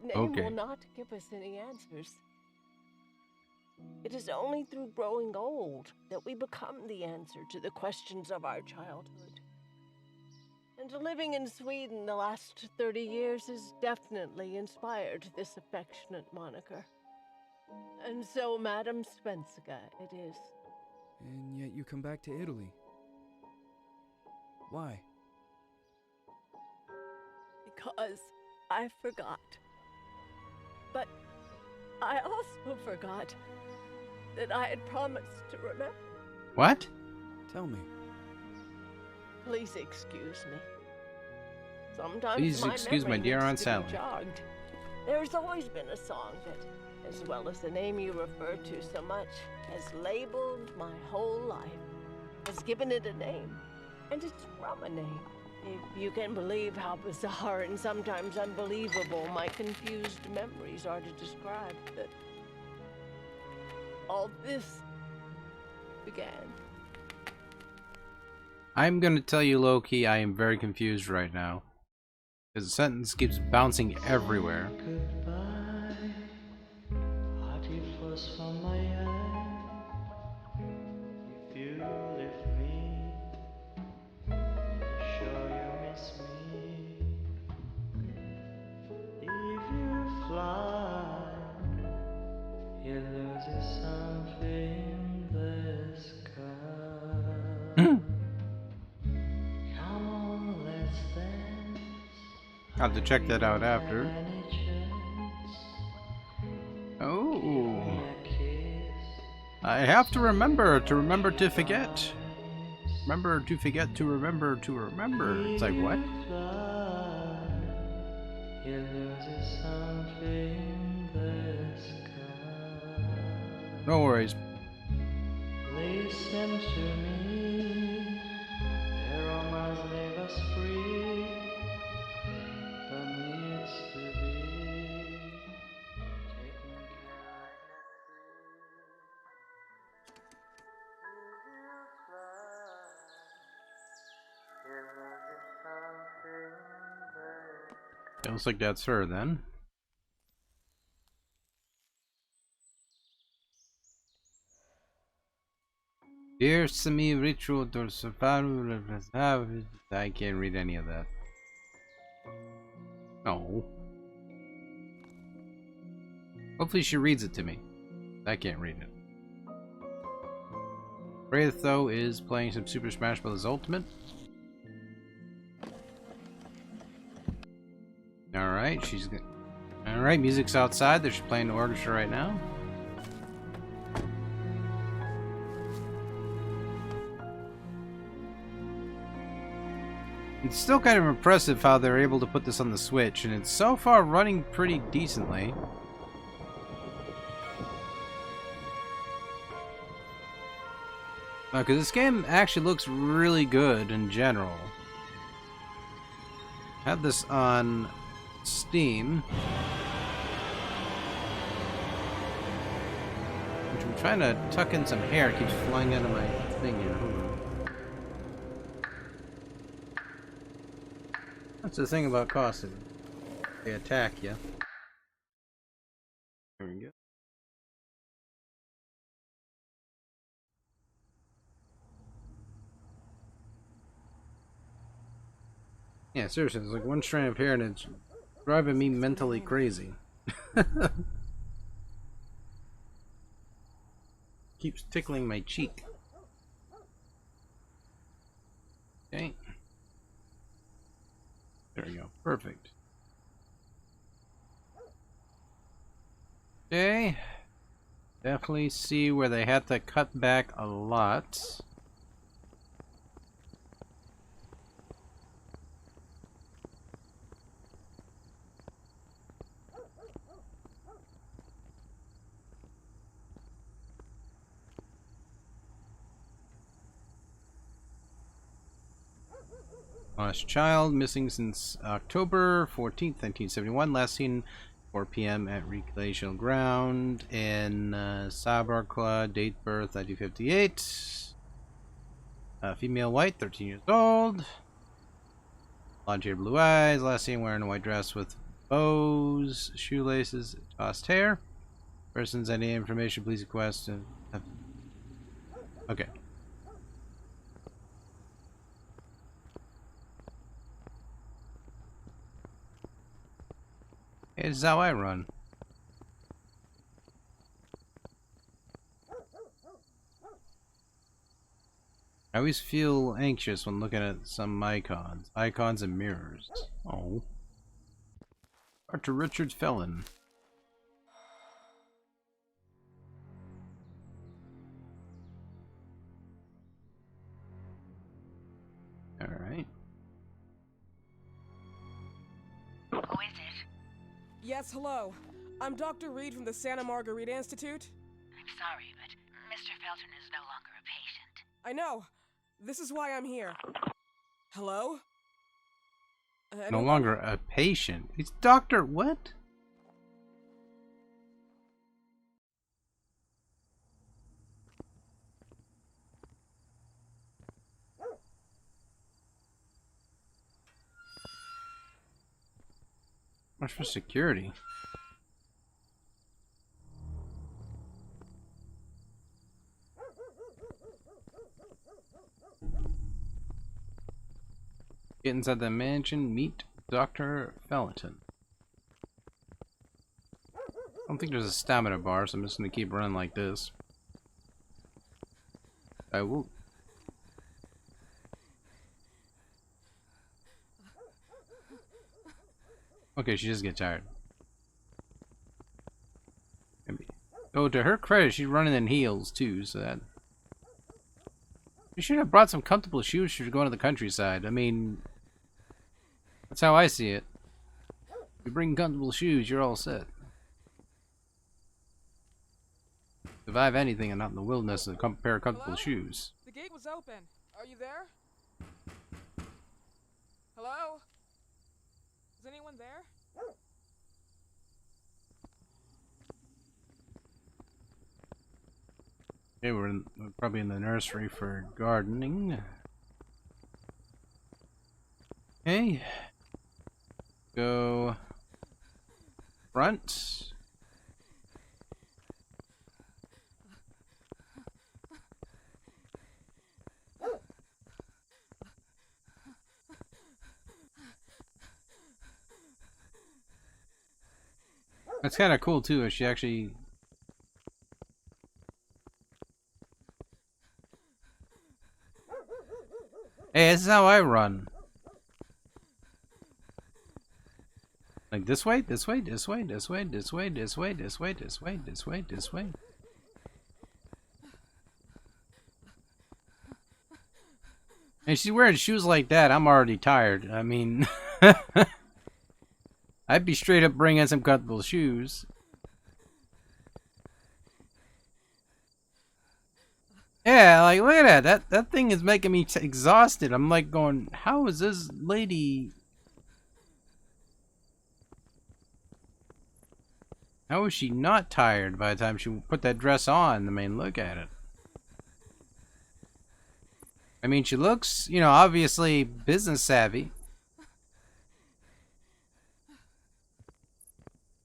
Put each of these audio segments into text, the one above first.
That name will not give us any answers. It is only through growing old that we become the answer to the questions of our childhood. And living in Sweden the last 30 years has definitely inspired this affectionate moniker. And so, Madam Svenska, it is. And yet you come back to Italy. Why? Because I forgot. But I also forgot that I had promised to remember. What? Tell me. Please excuse me. Sometimes Please excuse my dear Aunt Sally. Jogged. There's always been a song that, as well as the name you refer to so much, has labeled my whole life, has given it a name, and it's from a name. If you can believe how bizarre and sometimes unbelievable my confused memories are to describe that all this began. I'm gonna tell you, low-key, I am very confused right now. Because the sentence keeps bouncing everywhere. I'll have to check that out after. Oh, I have to remember to forget. Remember to forget to remember to remember. It's like, what? No worries. Listen to me, there are miles leave us free. It looks like that's her then. Dear Semi Ritual I can't read any of that. No. Hopefully she reads it to me. I can't read it. Wraith, though, is playing some Super Smash Bros. Ultimate. Alright, she's good. Alright, music's outside. They're playing the orchestra right now. It's still kind of impressive how they're able to put this on the Switch, and it's so far running pretty decently. Because this game actually looks really good in general. I have this on Steam, which I'm trying to tuck in some hair. It keeps flying out of my thing here. Hold on. That's the thing about costumes. They attack you. There we go. Yeah, seriously, it's like one strand of hair and it's driving me mentally crazy. Keeps tickling my cheek. Okay. There we go. Perfect. Okay. Definitely see where they had to cut back a lot. Lost child, missing since October 14th, 1971. Last seen 4 p.m. at recreational ground in Sabarkla. Date birth 1958. Female, white, 13 years old. Blonde hair, blue eyes. Last seen wearing a white dress with bows, shoelaces, tossed hair. Persons, any information, please request. Okay. This is how I run. I always feel anxious when looking at some icons. Icons and mirrors. Oh. Dr. Richard Felton. Alright. Who is it? Yes, hello. I'm Dr. Reed from the Santa Margarita Institute. I'm sorry, but Mr. Felton is no longer a patient. I know. This is why I'm here. Hello? No Anyone? longer a patient. It's Dr. What? Much for security. Get inside the mansion, meet Dr. Felton. I don't think there's a stamina bar, so I'm just gonna keep running like this. I will. Okay, she does get tired. Maybe. Oh, to her credit, she's running in heels too, so that. You should have brought some comfortable shoes if you're going to the countryside. I mean, that's how I see it. If you bring comfortable shoes, you're all set. Survive anything and not in the wilderness with a pair of comfortable shoes. The gate was open. Are you there? Hello? Is anyone there? Okay, we're probably in the nursery for gardening. Okay. Go front. That's kind of cool too, if she actually. Hey, this is how I run. Like this way, this way, this way, this way, this way, this way, this way, this way, this way, this way. And she's wearing shoes like that, I'm already tired. I mean, I'd be straight up bringing some comfortable shoes. Yeah, like look at that. That thing is making me exhausted. I'm like going, how is this lady? How is she not tired by the time she put that dress on? I mean, look at it. I mean, she looks, you know, obviously business savvy.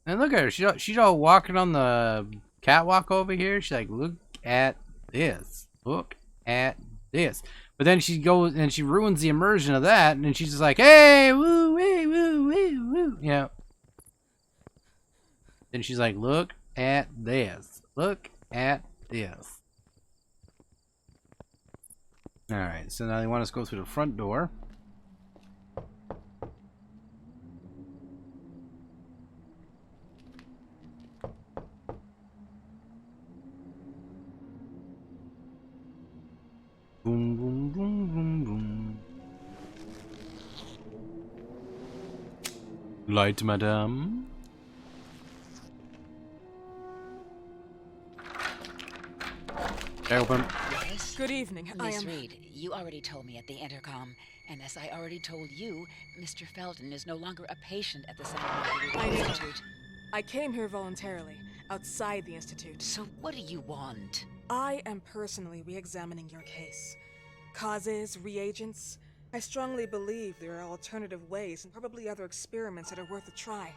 And look at her. She's all walking on the catwalk over here. She's like, look at this. Look at this. But then she goes and she ruins the immersion of that. And then she's just like, hey, woo, wee, woo, wee, woo. You know. Then she's like, look at this. Look at this. Alright, so now they want us to go through the front door. Boom, boom, boom, boom, boom. Light, madame. Open. Yes? Good evening. Miss Reed, you already told me at the intercom, and as I already told you, Mr. Felton is no longer a patient at the Santa I Margarita know. Institute. I came here voluntarily, outside the Institute. So what do you want? I am personally re-examining your case. Causes, reagents. I strongly believe there are alternative ways and probably other experiments that are worth a try.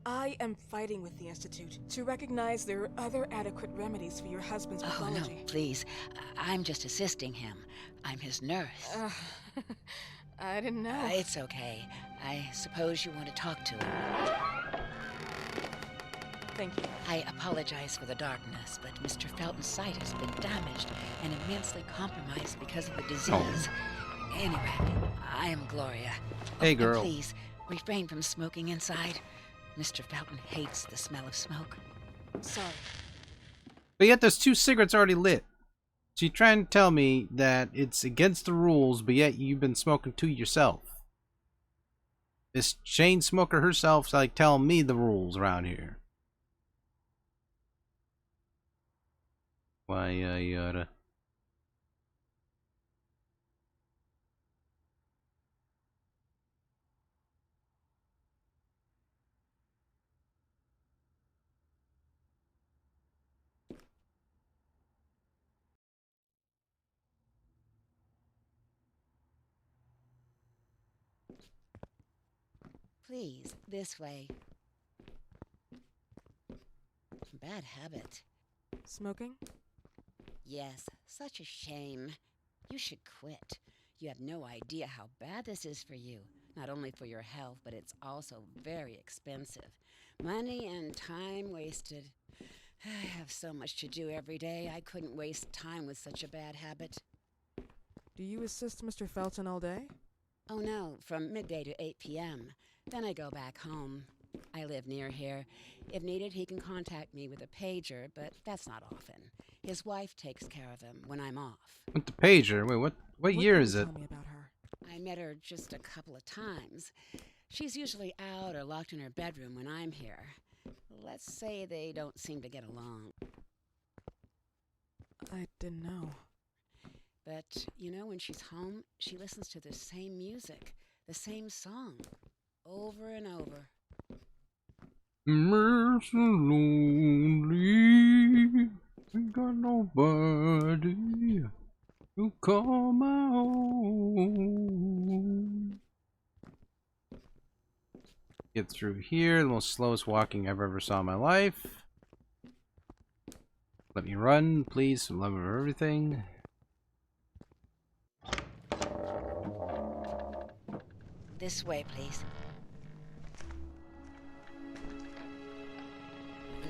I am fighting with the Institute to recognize there are other adequate remedies for your husband's Oh, pathology. no, please. I'm just assisting him. I'm his nurse. I didn't know. It's okay. I suppose you want to talk to him. Thank you. I apologize for the darkness, but Mr. Felton's sight has been damaged and immensely compromised because of the disease. Anyway, I am Gloria. Hey, and girl. please, refrain from smoking inside. Mr. Felton hates the smell of smoke. Sorry. But yet there's 2 cigarettes already lit. So you're trying to tell me that it's against the rules, but yet you've been smoking 2 yourself. This chain smoker herself's like telling me the rules around here. Why, yada. Please, this way. Bad habit. Smoking? Yes, such a shame. You should quit. You have no idea how bad this is for you. Not only for your health, but it's also very expensive. Money and time wasted. I have so much to do every day. I couldn't waste time with such a bad habit. Do you assist Mr. Felton all day? Oh no, from midday to 8 p.m. Then I go back home. I live near here. If needed, he can contact me with a pager, but that's not often. His wife takes care of him when I'm off. With the pager? Wait, what year can is you it? Tell me about her. I met her just a couple of times. She's usually out or locked in her bedroom when I'm here. Let's say they don't seem to get along. I didn't know. But, you know, when she's home, she listens to the same music, the same song, over and over. I'm so lonely. Ain't got nobody to call my own. Get through here. The most slowest walking I've ever saw in my life. Let me run, please. For the love of everything. This way, please.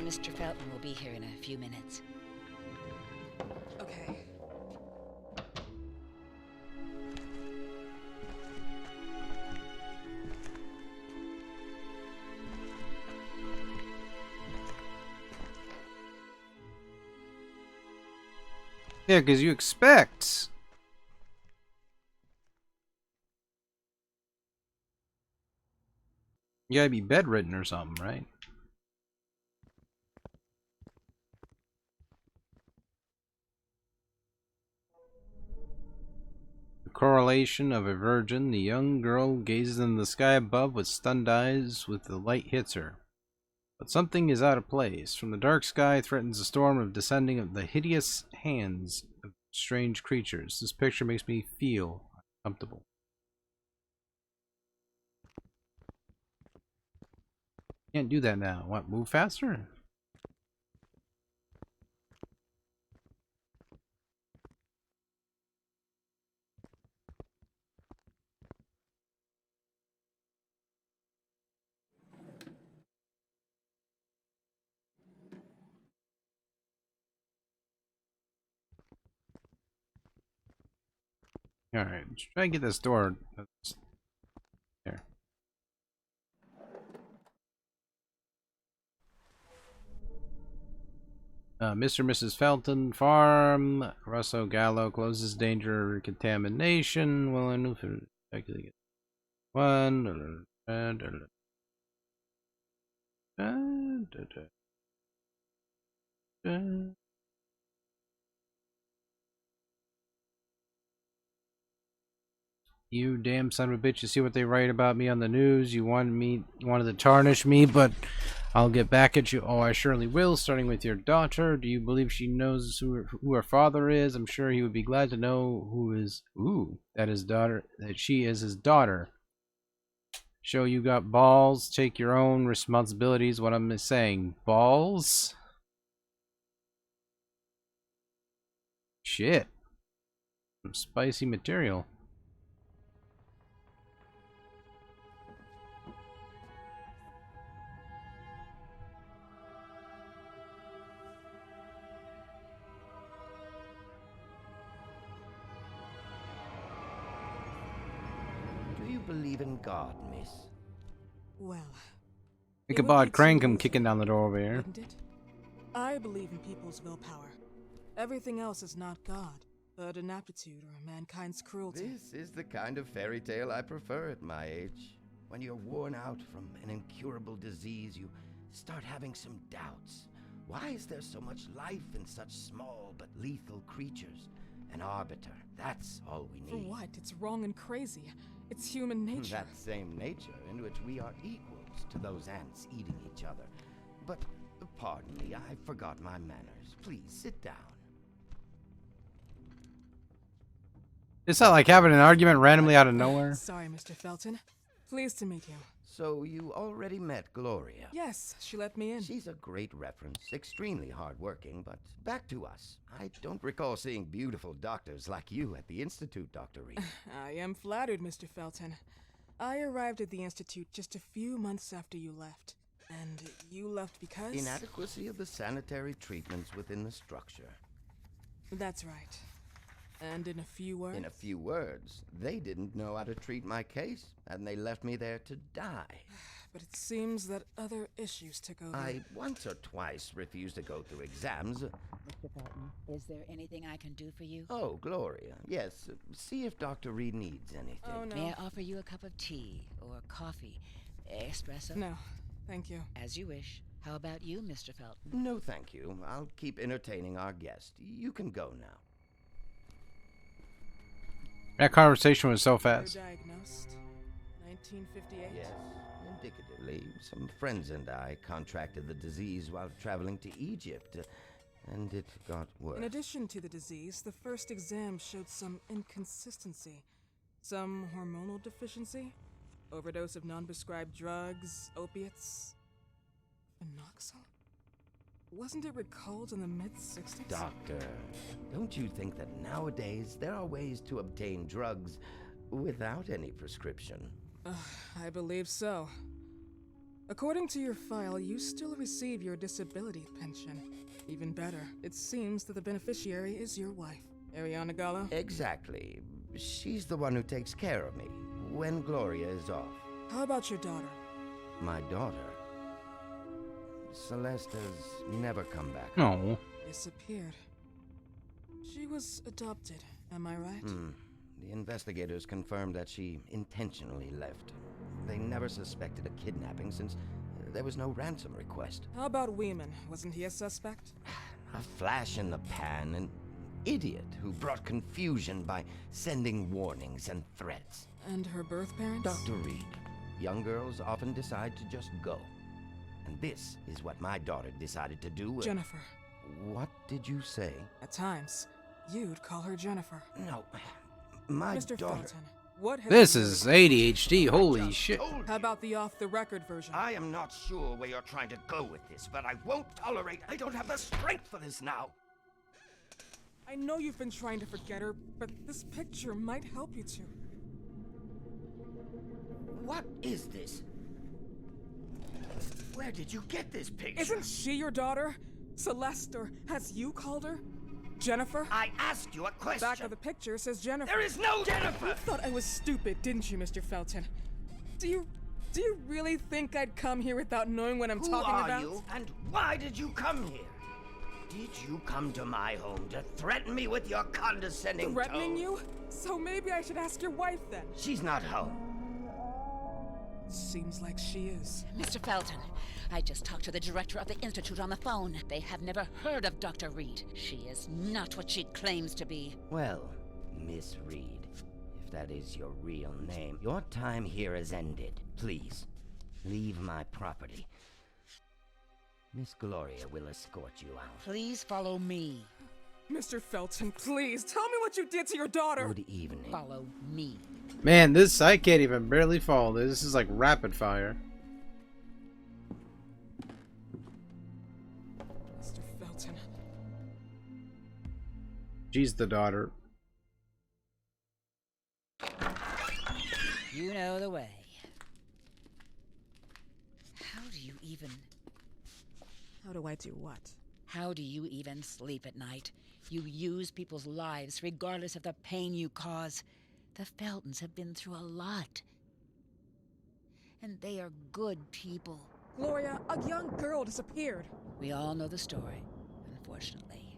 Mr. Felton will be here in a few minutes. Okay. Yeah, because you expect. You gotta be bedridden or something, right? The correlation of a virgin. The young girl gazes in the sky above with stunned eyes with the light hits her. But something is out of place. From the dark sky threatens a storm of descending of the hideous hands of strange creatures. This picture makes me feel uncomfortable. Can't do that now. What, move faster? Alright, let's try and get this door. There. Mr. and Mrs. Felton Farm. Russo Gallo closes danger of contamination. Well, I know if it actually gets one. You damn son of a bitch, you see what they write about me on the news. You wanted to tarnish me, but I'll get back at you. Oh, I surely will, starting with your daughter. Do you believe she knows who her father is? I'm sure he would be glad to know that she is his daughter. Show you got balls. Take your own responsibilities. What I'm saying. Balls? Shit. Some spicy material. Do you believe in God, miss? Well, Ichabod would be Crankham too kicking down the door over here. wouldn't it? I believe in people's willpower. Everything else is not God, but an aptitude or mankind's cruelty. This is the kind of fairy tale I prefer at my age. When you're worn out from an incurable disease, you start having some doubts. Why is there so much life in such small but lethal creatures? An arbiter, that's all we For need. what? It's wrong and crazy. It's human nature. That same nature in which we are equals to those ants eating each other. But, pardon me, I forgot my manners. Please, sit down. It's not like having an argument randomly out of nowhere. Sorry, Mr. Felton. Pleased to meet you. So, you already met Gloria? Yes, she let me in. She's a great reference, extremely hardworking, but back to us. I don't recall seeing beautiful doctors like you at the Institute, Dr. Reed. I am flattered, Mr. Felton. I arrived at the Institute just a few months after you left. And you left because? Inadequacy of the sanitary treatments within the structure. That's right. And in a few words? In a few words, they didn't know how to treat my case, and they left me there to die. But it seems that other issues took over. I once or twice refused to go through exams. Mr. Felton, is there anything I can do for you? Oh, Gloria. Yes, see if Dr. Reed needs anything. Oh, no. May I offer you a cup of tea or coffee? Espresso? No, thank you. As you wish. How about you, Mr. Felton? No, thank you. I'll keep entertaining our guest. You can go now. That conversation was so You were fast. diagnosed 1958? Yes, indicatively, some friends and I contracted the disease while traveling to Egypt, and it got worse. In addition to the disease, the first exam showed some inconsistency. Some hormonal deficiency, overdose of non-prescribed drugs, opiates, phenoxyl. Wasn't it recalled in the mid-60s? Doctor, don't you think that nowadays there are ways to obtain drugs without any prescription? I believe so. According to your file, you still receive your disability pension. Even better, it seems that the beneficiary is your wife, Ariana Gallo. Exactly. She's the one who takes care of me when Gloria is off. How about your daughter? My daughter, Celeste, has never come back. No. Disappeared. She was adopted, am I right? The investigators confirmed that she intentionally left. They never suspected a kidnapping since there was no ransom request. How about Weeman? Wasn't he a suspect? A flash in the pan, an idiot who brought confusion by sending warnings and threats. And her birth parents? Dr. Reed, young girls often decide to just go. And this is what my daughter decided to do. Jennifer. What did you say? At times, you'd call her Jennifer. No, my Mr. daughter. Felton, what have This you is heard? ADHD. Holy shit. How about the off-the-record version? I am not sure where you're trying to go with this, but I won't tolerate. I don't have the strength for this now. I know you've been trying to forget her, but this picture might help you to. What is this? Where did you get this picture? Isn't she your daughter? Celeste, or has you called her? Jennifer? I asked you a question. Back of the picture says Jennifer. There is no Jennifer! You thought I was stupid, didn't you, Mr. Felton? Do you really think I'd come here without knowing what I'm Who talking are about? you, and why did you come here? Did you come to my home to threaten me with your condescending Threatening tone? you? So maybe I should ask your wife then. She's not home. Seems like she is. Mr. Felton, I just talked to the director of the Institute on the phone. They have never heard of Dr. Reed. She is not what she claims to be. Well, Miss Reed, if that is your real name, your time here has ended. Please, leave my property. Miss Gloria will escort you out. Please follow me. Mr. Felton, please, tell me what you did to your daughter! Good evening. Follow me. Man, this I can't even barely follow this. This is like rapid fire. Mr. Felton. She's the daughter. You know the way. How do you even... How do I do what? How do you even sleep at night? You use people's lives regardless of the pain you cause. The Feltons have been through a lot. And they are good people. Gloria, a young girl disappeared. We all know the story, unfortunately.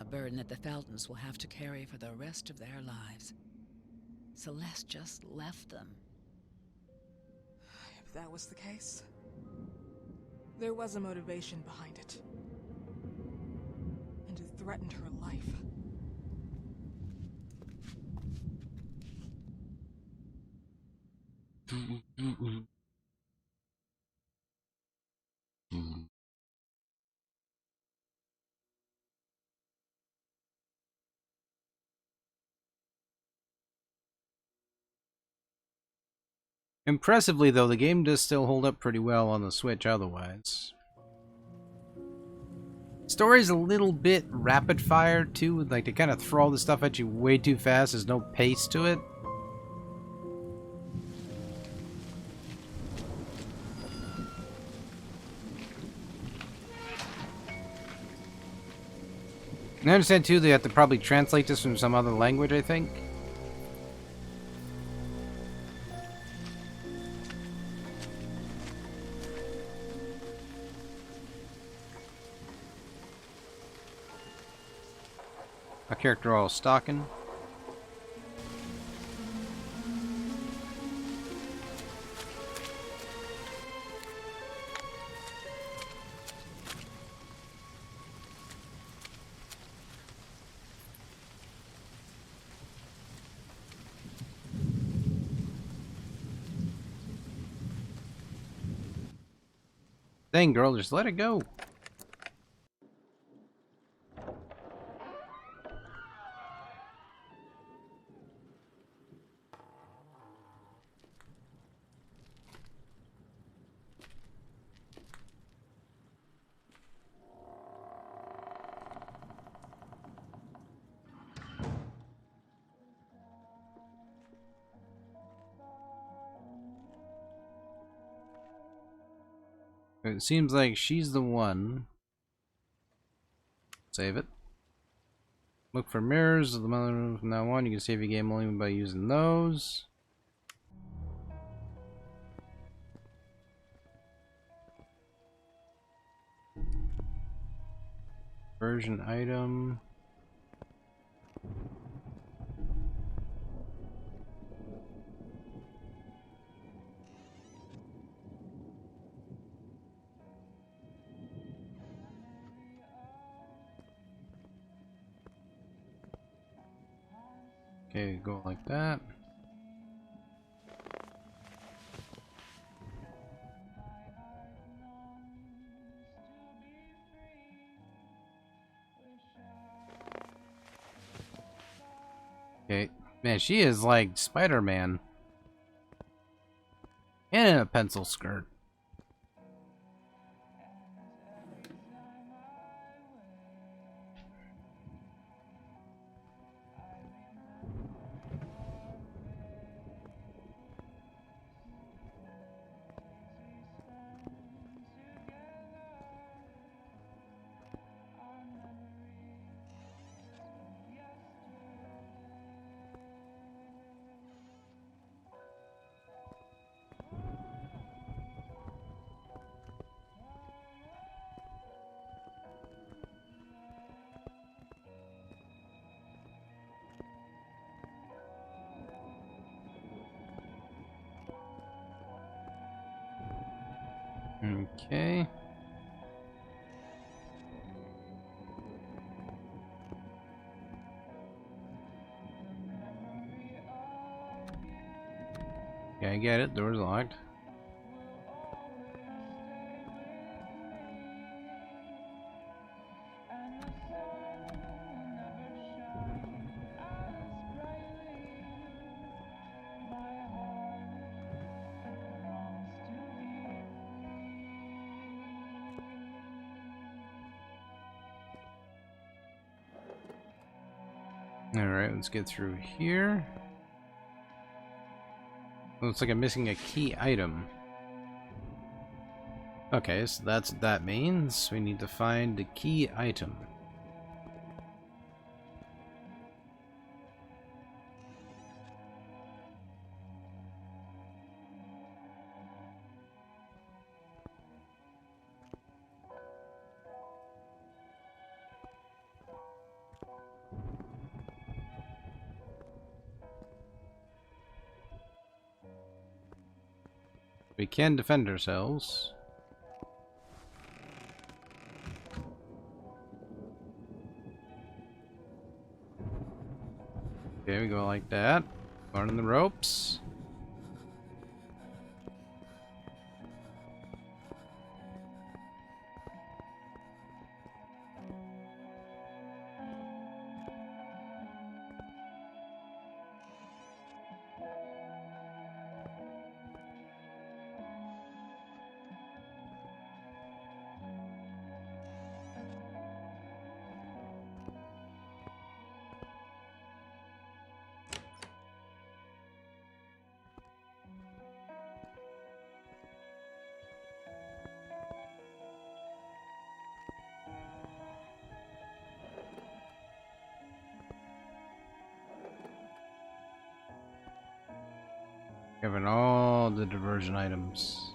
A burden that the Feltons will have to carry for the rest of their lives. Celeste just left them. If that was the case, there was a motivation behind it. And it threatened her life. Impressively, though, the game does still hold up pretty well on the Switch otherwise. Story's a little bit rapid fire, too. Like, they kind of throw all the stuff at you way too fast. There's no pace to it. And I understand, too, they have to probably translate this from some other language, I think. A character all stalking. Dang, girl, just let it go. It seems like she's the one. Save it. Look for mirrors of the mother room from now on. You can save your game only by using those. Version item. Okay, go like that. Okay, man, she is like Spider-Man. And in a pencil skirt. Okay. Yeah, I get it. Door's locked. Alright, let's get through here. Looks like I'm missing a key item. Okay, so that's what that means. We need to find the key item. We can defend ourselves. Okay, we go like that. Learning the ropes. Having all the diversion items.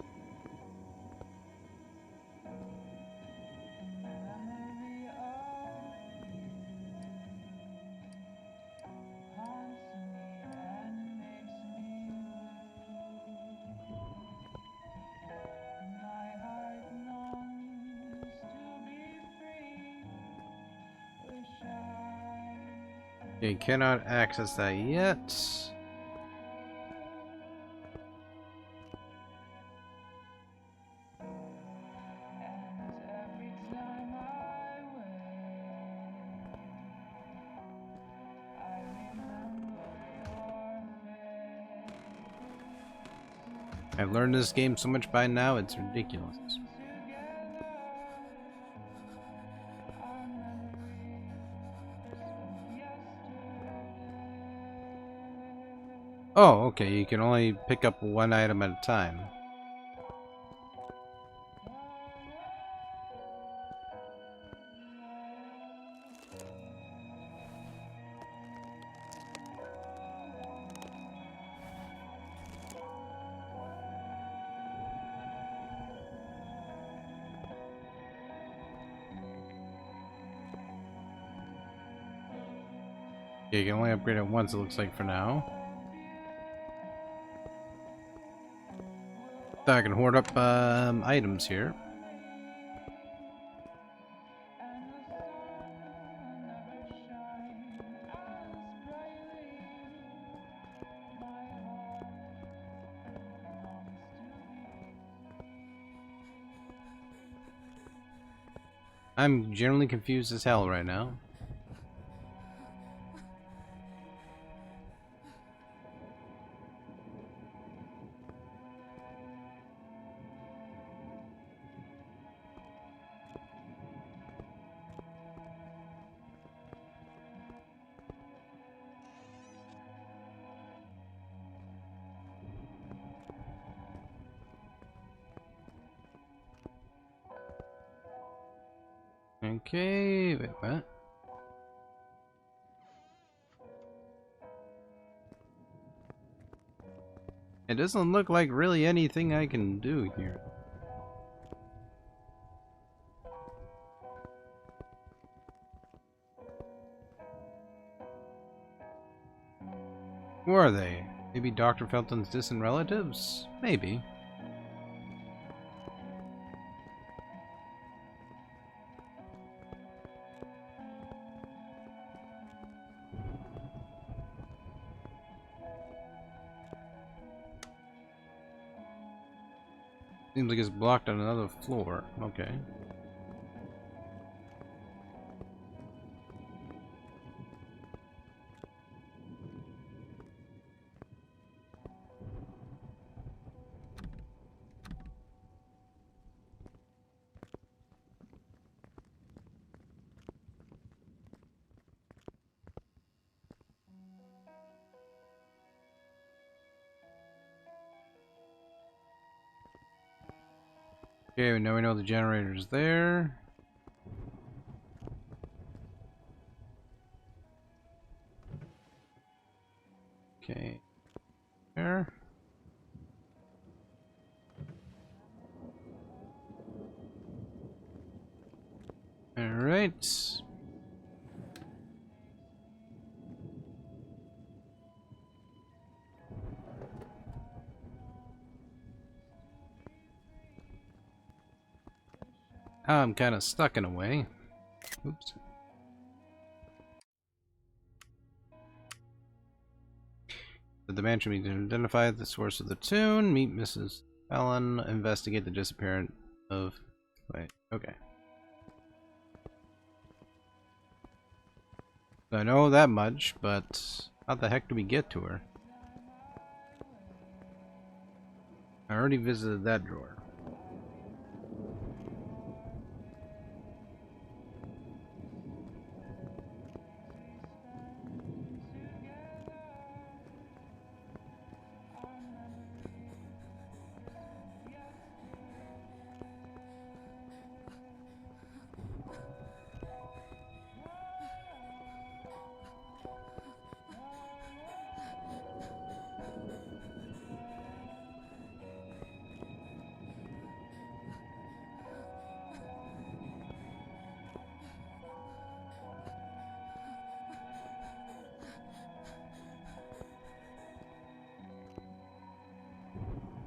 Okay, cannot access that yet. I've learned this game so much by now, it's ridiculous. Oh, okay, you can only pick up one item at a time. Yeah, you can only upgrade it once, it looks like, for now. So I can hoard up items here. I'm generally confused as hell right now. Okay, wait, what? It doesn't look like really anything I can do here. Who are they? Maybe Dr. Felton's distant relatives? Maybe. Seems like it's blocked on another floor. Okay. Okay, now we know the generator's there. Okay. There. Alright. I'm kind of stuck in a way. Oops. The demand should be to identify the source of the tune, meet Mrs. Allen, investigate the disappearance of... Wait, okay. I know that much, but how the heck do we get to her? I already visited that drawer.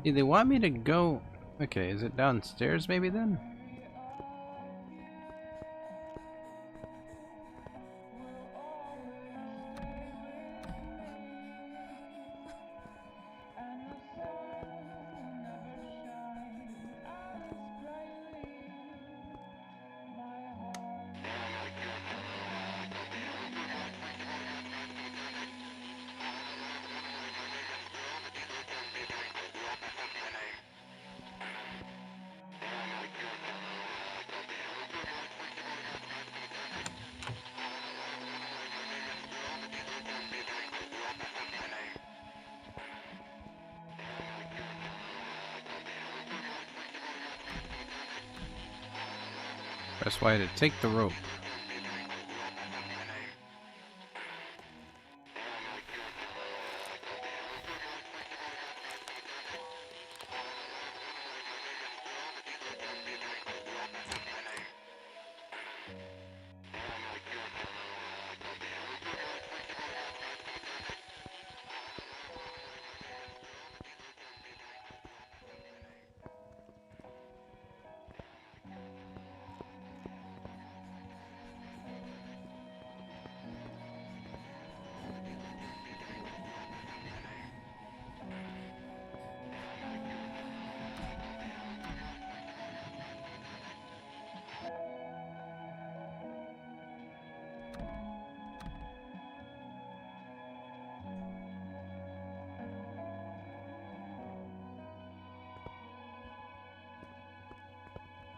Do they want me to go... Okay, is it downstairs maybe then? Press Y to take the rope.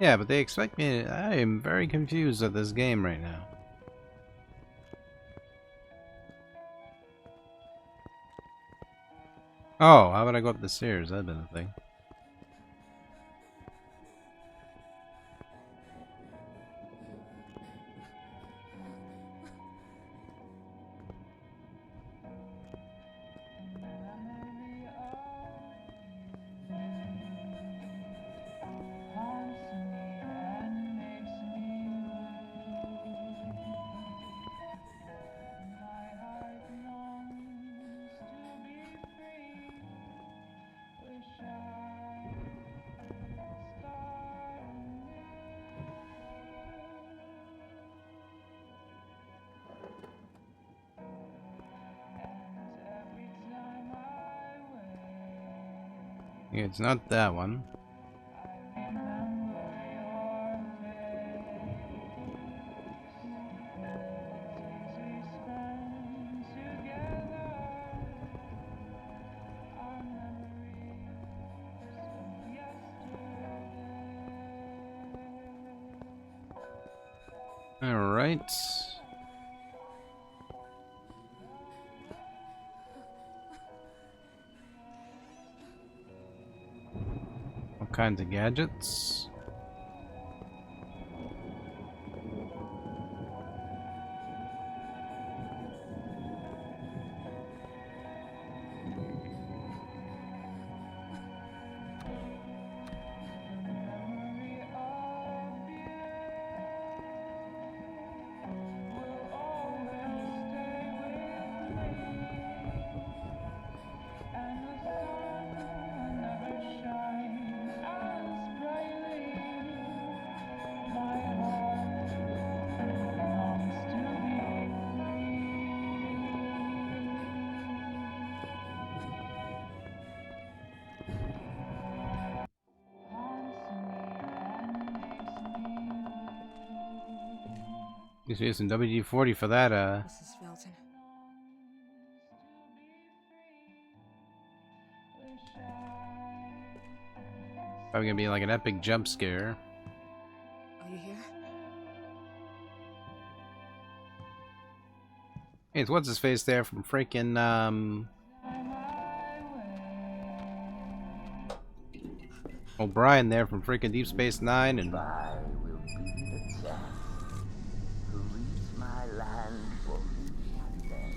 Yeah, but they expect me to... I am very confused at this game right now. Oh, how about I go up the stairs? That'd been a thing. Yeah, it's not that one. All right. All kinds of gadgets. You see some WD-40 for that, Mrs. Felton. Probably gonna be like an epic jump scare. Are you here? Hey, it's what's his face there from freaking O'Brien there from freaking Deep Space Nine, and I will be the chance to reach my land for me and then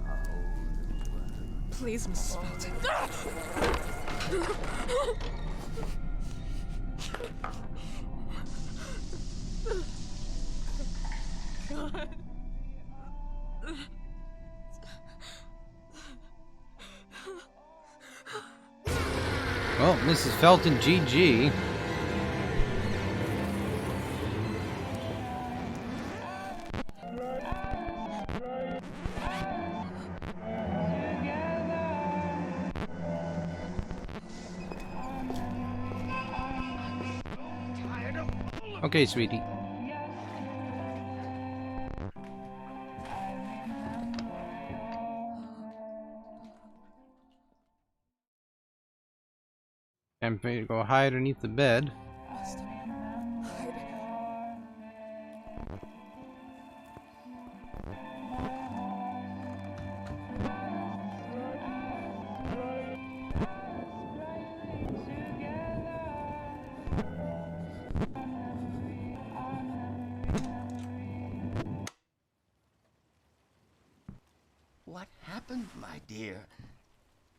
a whole new world. Please, Mrs. Felton. God. well, Mrs. Felton, GG. Okay, sweetie. I'm ready to go hide underneath the bed. Must hide. What happened, my dear?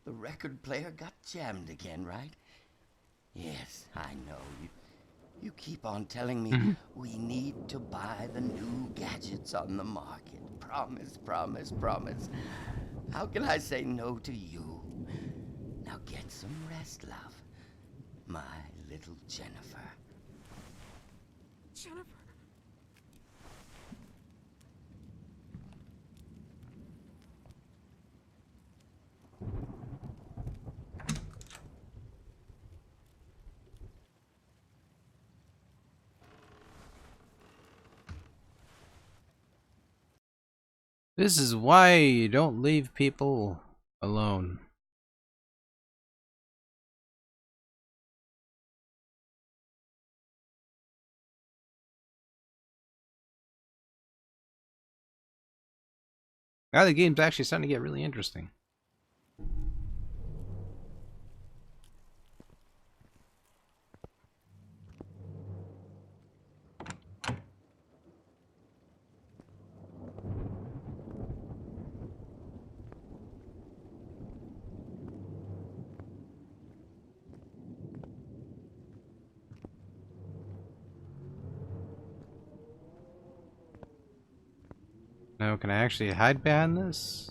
The record player got jammed again, right? Yes, I know. You keep on telling me we need to buy the new gadgets on the market. Promise, promise, promise. How can I say no to you? Now get some rest, love. My little Jennifer. Jennifer. This is why you don't leave people alone. Now the game's actually starting to get really interesting. Now, can I actually hide behind this?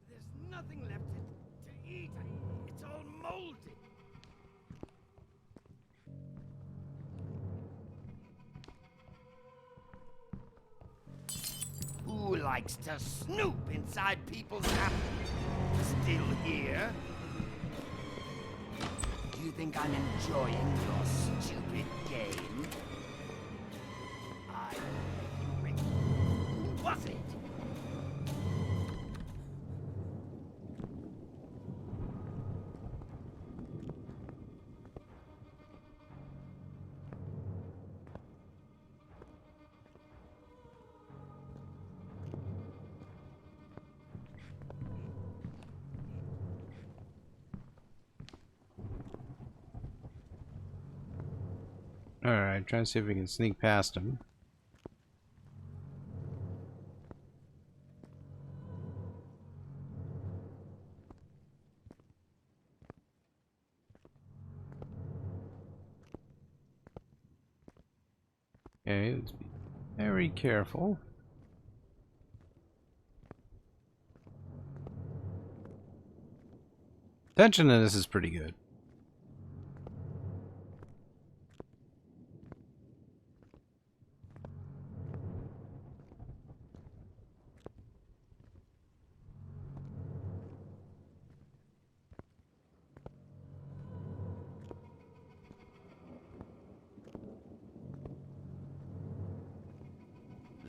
There's nothing left to eat. It's all moldy. Who likes to snoop inside people's apples? Still here? Do you think I'm enjoying your stupid game? I will make you Who was it? Alright, trying to see if we can sneak past him. Okay, let's be very careful. Tension in this is pretty good.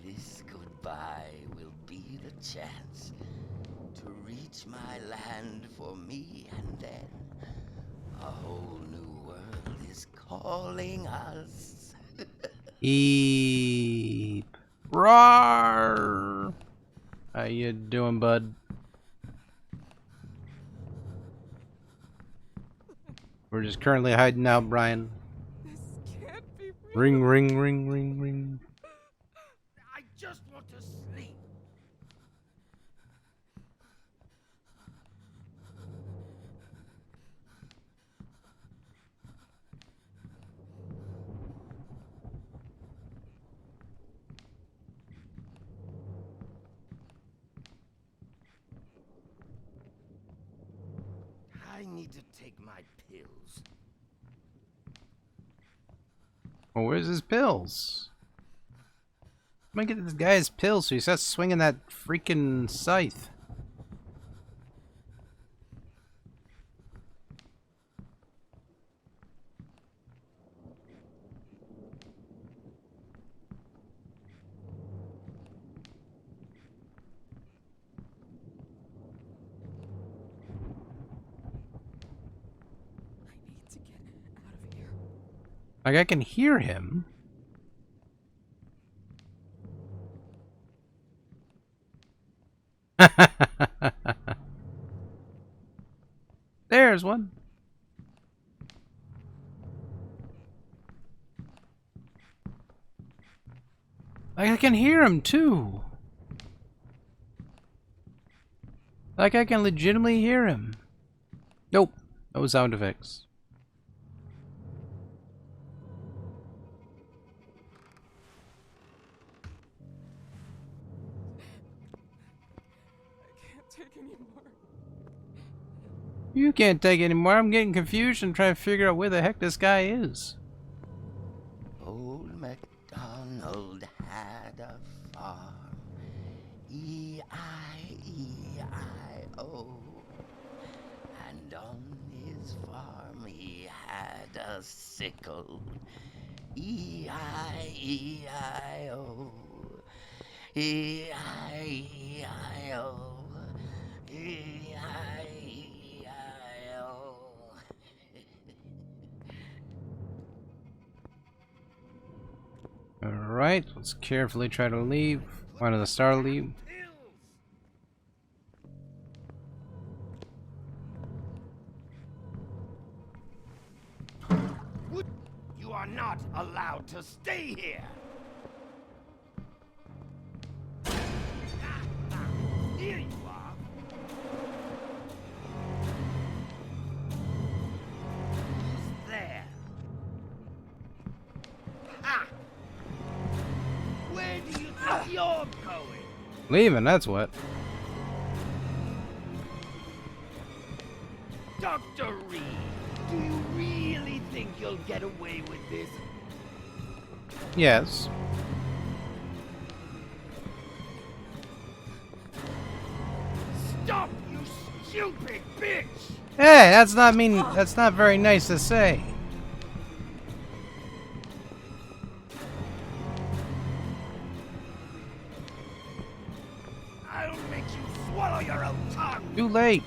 This goodbye will be the chance to reach my land for me, and then a whole new world is calling us. Eep. Roar! How you doing, bud? We're just currently hiding out, Brian. This can't be real. Ring, ring, ring, ring, ring. I just want to sleep. I need to take my pills. Well, where's his pills? I'm gonna get this guy his pills so he starts swinging that freaking scythe. I need to get out of here. Like, I can hear him. There's one. Like, I can hear him too. Like, I can legitimately hear him. Nope. No sound effects. I can't take anymore. You can't take it anymore. I'm getting confused and trying to figure out where the heck this guy is. Old MacDonald had a farm, E-I-E-I-O. And on his farm he had a sickle, E-I-E-I-O. E-I-E-I-O. E-I-E-I-O. Alright, let's carefully try to leave. One of the star leave. You are not allowed to stay here. Here you are. Who's there? Ha! Where do you think you're going? Leaving, that's what. Dr. Reed, do you really think you'll get away with this? Yes. Stop, you stupid bitch! Hey, that's not very nice to say. I'll make you swallow your own tongue! Too late.